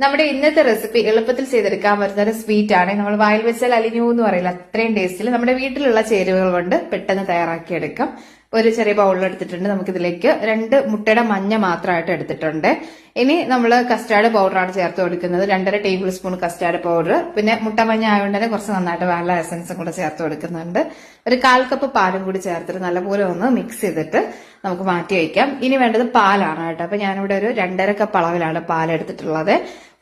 നമ്മുടെ ഇന്നത്തെ റെസിപ്പി എളുപ്പത്തിൽ ചെയ്തെടുക്കാൻ പറ്റുന്ന ഒരു സ്വീറ്റ് ആണ്. നമ്മൾ വായിൽ വെച്ചാൽ അലിഞ്ഞു എന്ന് പറയില്ല, അത്രയും ടേസ്റ്റിൽ നമ്മുടെ വീട്ടിലുള്ള ചേരുവകൾ കൊണ്ട് പെട്ടെന്ന് തയ്യാറാക്കിയെടുക്കാം. ഒരു ചെറിയ ബൗളിൽ എടുത്തിട്ടുണ്ട്. നമുക്കിതിലേക്ക് 2 മുട്ടയുടെ മഞ്ഞ മാത്രമായിട്ട് എടുത്തിട്ടുണ്ട്. ഇനി നമ്മൾ കസ്റ്റാർഡ് പൗഡറാണ് ചേർത്ത് കൊടുക്കുന്നത്. 2.5 ടേബിൾ സ്പൂൺ കസ്റ്റാർഡ് പൗഡർ, പിന്നെ മുട്ട മഞ്ഞ ആയതുകൊണ്ട് തന്നെ കുറച്ച് നന്നായിട്ട് വാനില എസൻസും കൂടെ ചേർത്ത് കൊടുക്കുന്നുണ്ട്. ഒരു 1/4 കപ്പ് പാലും കൂടി ചേർത്തിട്ട് നല്ലപോലെ ഒന്ന് മിക്സ് ചെയ്തിട്ട് നമുക്ക് മാറ്റി വയ്ക്കാം. ഇനി വേണ്ടത് പാലാണ് കേട്ടോ. അപ്പൊ ഞാനിവിടെ ഒരു 2.5 കപ്പ് അളവിലാണ് പാൽ എടുത്തിട്ടുള്ളത്.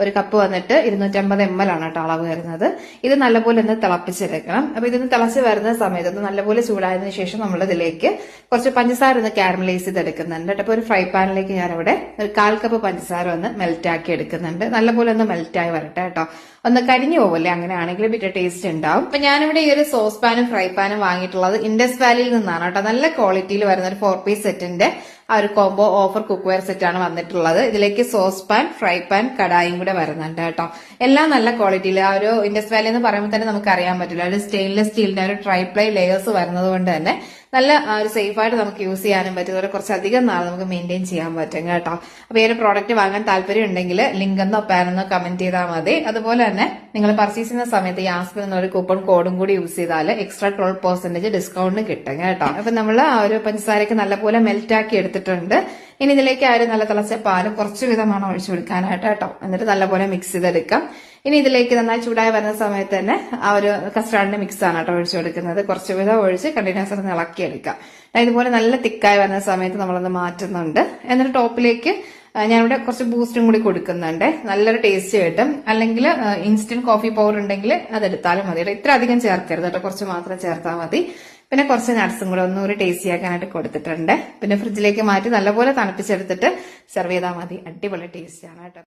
ഒരു കപ്പ് വന്നിട്ട് 250 ml ആണ് കേട്ടോ അളവ് വരുന്നത്. ഇത് നല്ലപോലെ ഒന്ന് തിളപ്പിച്ചെടുക്കണം. അപ്പൊ ഇതൊന്ന് തിളച്ച് വരുന്ന സമയത്ത് ഒന്ന് നല്ലപോലെ ചൂടായതിനു ശേഷം നമ്മൾ ഇതിലേക്ക് കുറച്ച് പഞ്ചസാര ഒന്ന് കാരമലൈസ് ചെയ്തെടുക്കുന്നുണ്ട്. അപ്പൊ ഒരു ഫ്രൈ പാനിലേക്ക് ഞാനിവിടെ ഒരു 1/4 കപ്പ് പഞ്ചസാര ഒന്ന് മെൽറ്റ് ആക്കി എടുക്കുന്നുണ്ട്. നല്ലപോലെ ഒന്ന് മെൽറ്റ് ആയി വരട്ടെ കേട്ടോ. ഒന്ന് കരിഞ്ഞു പോകല്ലേ, അങ്ങനെയാണെങ്കിൽ ബിറ്റർ ടേസ്റ്റ് ഉണ്ടാവും. അപ്പൊ ഞാനിവിടെ ഈ ഒരു സോസ് പാനും ഫ്രൈ പാനും വാങ്ങിയിട്ടുള്ളത് ഇൻഡസ് വാലിയിൽ നിന്നാണ് കേട്ടോ. നല്ല ക്വാളിറ്റിയിൽ വരുന്ന ഒരു 4 പീസ് സെറ്റിന്റെ ആ ഒരു combo offer cook wear set ആണ് വന്നിട്ടുള്ളത്. ഇതിലേക്ക് സോസ് പാൻ, ഫ്രൈ പാൻ, കടായും കൂടെ വരുന്നുണ്ട് കേട്ടോ. എല്ലാം നല്ല ക്വാളിറ്റിയിൽ. ആ ഒരു ഇൻഡസ് വാലി എന്ന് പറയുമ്പോൾ തന്നെ നമുക്ക് അറിയാൻ പറ്റില്ല, ഒരു സ്റ്റെയിൻലെസ് സ്റ്റീലിന്റെ ഒരു ട്രൈപ്ലൈ ലെയേഴ്സ് വരുന്നത് കൊണ്ട് തന്നെ നല്ല ഒരു സേഫ് ആയിട്ട് നമുക്ക് യൂസ് ചെയ്യാനും പറ്റും. അതുപോലെ കുറച്ചധികം നാൾ നമുക്ക് മെയിൻറ്റെയിൻ ചെയ്യാൻ പറ്റും കേട്ടോ. അപ്പൊ ഈ ഒരു പ്രോഡക്റ്റ് വാങ്ങാൻ താല്പര്യം ഉണ്ടെങ്കിൽ ലിങ്ക് എന്നോ പാനെന്നോ കമന്റ് ചെയ്താൽ മതി. അതുപോലെ തന്നെ നിങ്ങൾ പർച്ചേസ് ചെയ്യുന്ന സമയത്ത് ഈ ആസ്പിൻ എന്നൊരു കൂപ്പൺ കോഡും കൂടി യൂസ് ചെയ്താൽ എക്സ്ട്രാ 12% ഡിസ്കൗണ്ട് കിട്ടും കേട്ടോ. അപ്പൊ നമ്മൾ ആ ഒരു പഞ്ചസാരക്ക് നല്ലപോലെ മെൽറ്റ് ആക്കി എടുത്തിട്ടുണ്ട്. ഇനി ഇതിലേക്ക് ആ ഒരു നല്ല തിളച്ച പാല് കുറച്ച് വിധമാണ് ഒഴിച്ചു കൊടുക്കാനായിട്ട് കേട്ടോ. എന്നിട്ട് നല്ലപോലെ മിക്സ് ചെയ്തെടുക്കാം. ഇനി ഇതിലേക്ക് നന്നായി ചൂടായി വരുന്ന സമയത്ത് തന്നെ ആ ഒരു കസ്റ്റാർഡിന്റെ മിക്സ് ആണ് കേട്ടോ ഒഴിച്ചു കൊടുക്കുന്നത്. കുറച്ച് വിധം ഒഴിച്ച് കണ്ടിന്യൂസ് ആയിട്ട് ഇളക്കിയെടുക്കാം. ഇതുപോലെ നല്ല തിക്കായി വരുന്ന സമയത്ത് നമ്മളൊന്ന് മാറ്റുന്നുണ്ട്. എന്നിട്ട് ടോപ്പിലേക്ക് ഞാനിവിടെ കുറച്ച് ബൂസ്റ്റും കൂടി കൊടുക്കുന്നുണ്ട്. നല്ലൊരു ടേസ്റ്റ് കിട്ടും. അല്ലെങ്കിൽ ഇൻസ്റ്റന്റ് കോഫി പൗഡർ ഉണ്ടെങ്കിൽ അതെടുത്താലും മതി. ഇത്ര അധികം ചേർക്കരുത് കേട്ടോ, കുറച്ച് മാത്രം ചേർത്താൽ മതി. പിന്നെ കുറച്ച് നട്ട്സും കൂടെ ഒന്നുകൂടി ടേസ്റ്റി ആക്കാനായിട്ട് കൊടുത്തിട്ടുണ്ട്. പിന്നെ ഫ്രിഡ്ജിലേക്ക് മാറ്റി നല്ലപോലെ തണുപ്പിച്ചെടുത്തിട്ട് സെർവ് ചെയ്താൽ മതി. അടിപൊളി ടേസ്റ്റ് ആണ് കേട്ടോ.